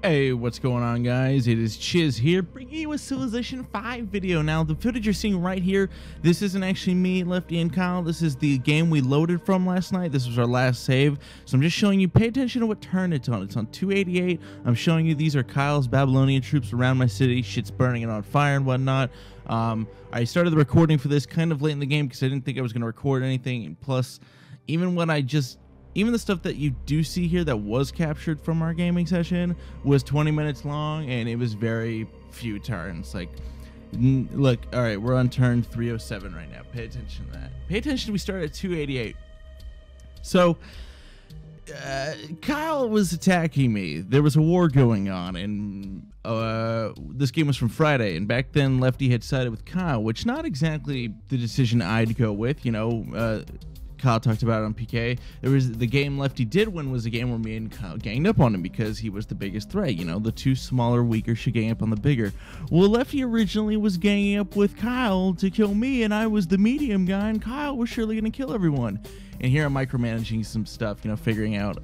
Hey, what's going on, guys? It is Chiz here, bringing you a Civilization 5 video. Now, the footage you're seeing right here, this isn't actually me, Lefty, and Kyle. This is the game we loaded from last night. This was our last save. So I'm just showing you, pay attention to what turn it's on. It's on 288. I'm showing you these are Kyle's Babylonian troops around my city. Shit's burning it on fire and whatnot. I started the recording for this kind of late in the game because I didn't think I was going to record anything. And plus, even the stuff that you do see here that was captured from our gaming session was 20 minutes long, and it was very few turns. Like, look, all right, we're on turn 307 right now. Pay attention to that. Pay attention, we started at 288. So, Kyle was attacking me. There was a war going on, and this game was from Friday, and back then Lefty had sided with Kyle, which not exactly the decision I'd go with, you know. Kyle talked about it on PKA. There was the game Lefty did win was a game where me and Kyle ganged up on him because he was the biggest threat. You know, the two smaller, weaker should gang up on the bigger. Well, Lefty originally was ganging up with Kyle to kill me, and I was the medium guy, and Kyle was surely going to kill everyone. And here I'm micromanaging some stuff, you know, figuring out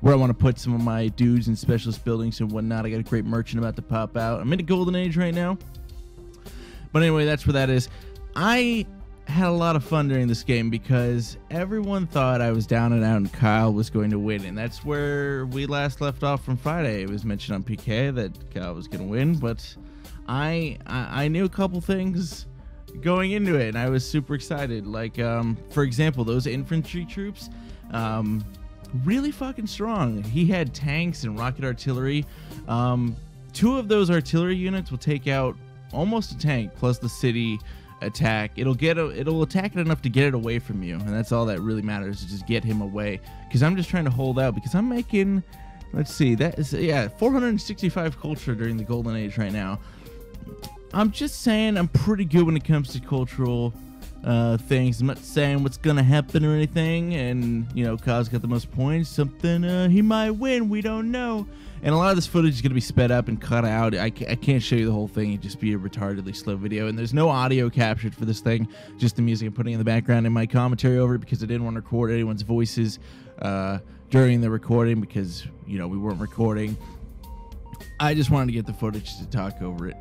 where I want to put some of my dudes in specialist buildings and whatnot. I got a great merchant about to pop out. I'm in a golden age right now. But anyway, that's where that is. I had a lot of fun during this game because everyone thought I was down and out and Kyle was going to win, and that's where we last left off from Friday. It was mentioned on PK that Kyle was going to win, but I knew a couple things going into it, and I was super excited. Like, for example, those infantry troops, really fucking strong. He had tanks and rocket artillery. Two of those artillery units will take out almost a tank plus the city attack. It'll attack it enough to get it away from you, and that's all that really matters, is just get him away, because I'm just trying to hold out, because I'm making, let's see, that is, yeah, 465 culture during the golden age right now. I'm just saying I'm pretty good when it comes to cultural things. I'm not saying what's gonna happen or anything, and you know, Kyle's got the most points, something he might win, we don't know. And a lot of this footage is going to be sped up and cut out. I can't show you the whole thing. It'd just be a retardedly slow video. And there's no audio captured for this thing. Just the music I'm putting in the background and my commentary over it, because I didn't want to record anyone's voices during the recording, because, you know, we weren't recording. I just wanted to get the footage to talk over it.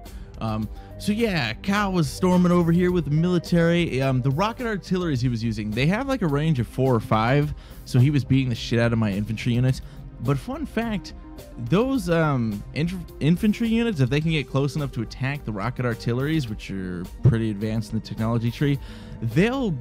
So yeah, Kyle was storming over here with the military. The rocket artilleries he was using, they have like a range of 4 or 5. So he was beating the shit out of my infantry units. But fun fact, those infantry units, if they can get close enough to attack the rocket artilleries, which are pretty advanced in the technology tree, they'll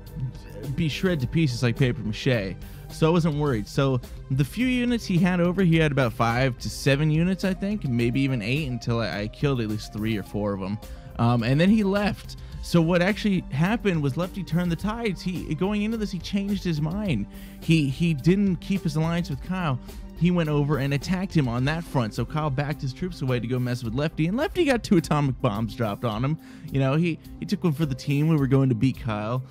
be shredded to pieces like paper mache. So I wasn't worried. So the few units he had over, he had about 5 to 7 units, I think, maybe even 8, until I killed at least 3 or 4 of them. And then he left. So what actually happened was Lefty turned the tides. Going into this, he changed his mind. He didn't keep his alliance with Kyle. He went over and attacked him on that front. So Kyle backed his troops away to go mess with Lefty, and Lefty got 2 atomic bombs dropped on him. You know, he took one for the team. We were going to beat Kyle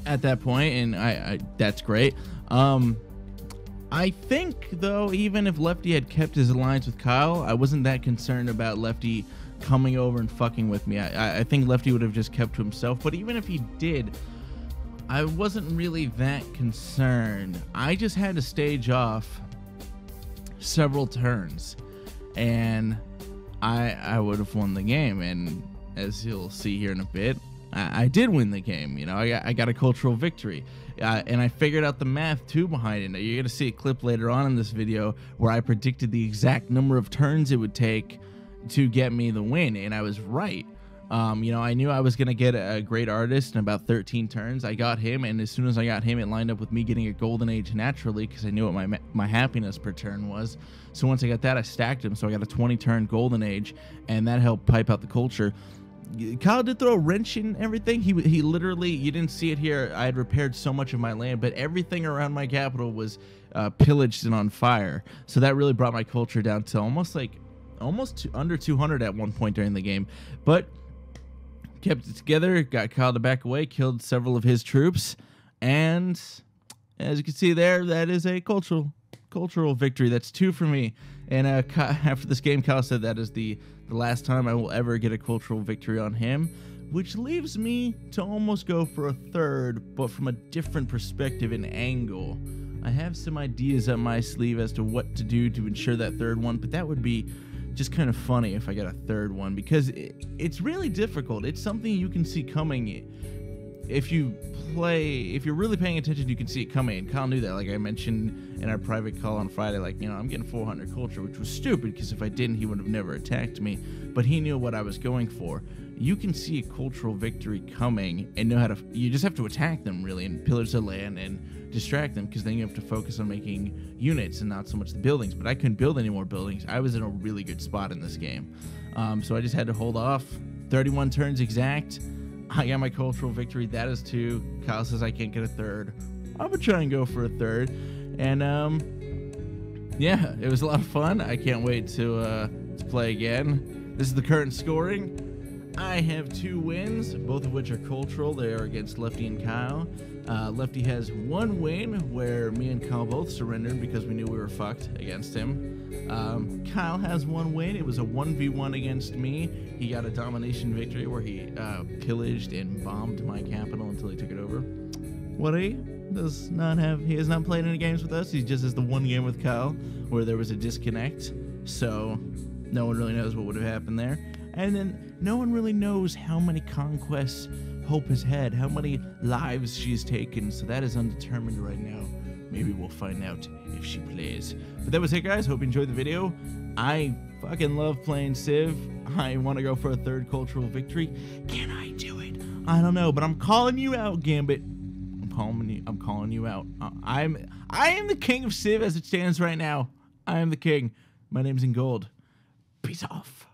at that point, and that's great. I think, though, even if Lefty had kept his alliance with Kyle, I wasn't that concerned about Lefty coming over and fucking with me. I think Lefty would have just kept to himself. But even if he did, I wasn't really that concerned. I just had to stage off several turns, and I would have won the game. And as you'll see here in a bit, I did win the game. You know, I got a cultural victory, and I figured out the math too behind it. Now, you're gonna see a clip later on in this video where I predicted the exact number of turns it would take to get me the win, and I was right. You know, I knew I was going to get a great artist in about 13 turns. I got him, and as soon as I got him, it lined up with me getting a golden age naturally, because I knew what my happiness per turn was. So once I got that, I stacked him, so I got a 20-turn golden age, and that helped pipe out the culture. Kyle did throw a wrench in everything. He literally, you didn't see it here, I had repaired so much of my land, but everything around my capital was pillaged and on fire. So that really brought my culture down to almost under 200 at one point during the game. But kept it together, got Kyle to back away, killed several of his troops, and as you can see there, that is a cultural victory. That's 2 for me. And after this game, Kyle said that is the last time I will ever get a cultural victory on him, which leaves me to almost go for a 3rd, but from a different perspective and angle. I have some ideas up my sleeve as to what to do to ensure that third one, but that would be just kind of funny if I got a third one, because it's really difficult. It's something you can see coming. If you're really paying attention, you can see it coming. And Kyle knew that. Like I mentioned in our private call on Friday, like, you know, I'm getting 400 culture, which was stupid, because if I didn't, he would have never attacked me. But he knew what I was going for. You can see a cultural victory coming and know how to. You just have to attack them, really, and pillage the land and distract them, because then you have to focus on making units and not so much the buildings. But I couldn't build any more buildings. I was in a really good spot in this game, so I just had to hold off. 31 turns exact. I got my cultural victory. That is 2. Kyle says I can't get a third. I'm gonna try and go for a third. And yeah, it was a lot of fun. I can't wait to play again. This is the current scoring. I have 2 wins, both of which are cultural. They are against Lefty and Kyle. Lefty has 1 win, where me and Kyle both surrendered because we knew we were fucked against him. Kyle has 1 win. It was a 1v1 against me. He got a domination victory where he pillaged and bombed my capital until he took it over. Woody does not have. He has not played any games with us. He just has the 1 game with Kyle where there was a disconnect. So no one really knows what would have happened there. And then no one really knows how many conquests Hope has had, how many lives she's taken. So that is undetermined right now. Maybe we'll find out if she plays. But that was it, guys. Hope you enjoyed the video. I fucking love playing Civ. I want to go for a 3rd cultural victory. Can I do it? I don't know, but I'm calling you out, Gambit. I'm calling you out. I am the king of Civ as it stands right now. I am the king. My name's in gold. Peace off.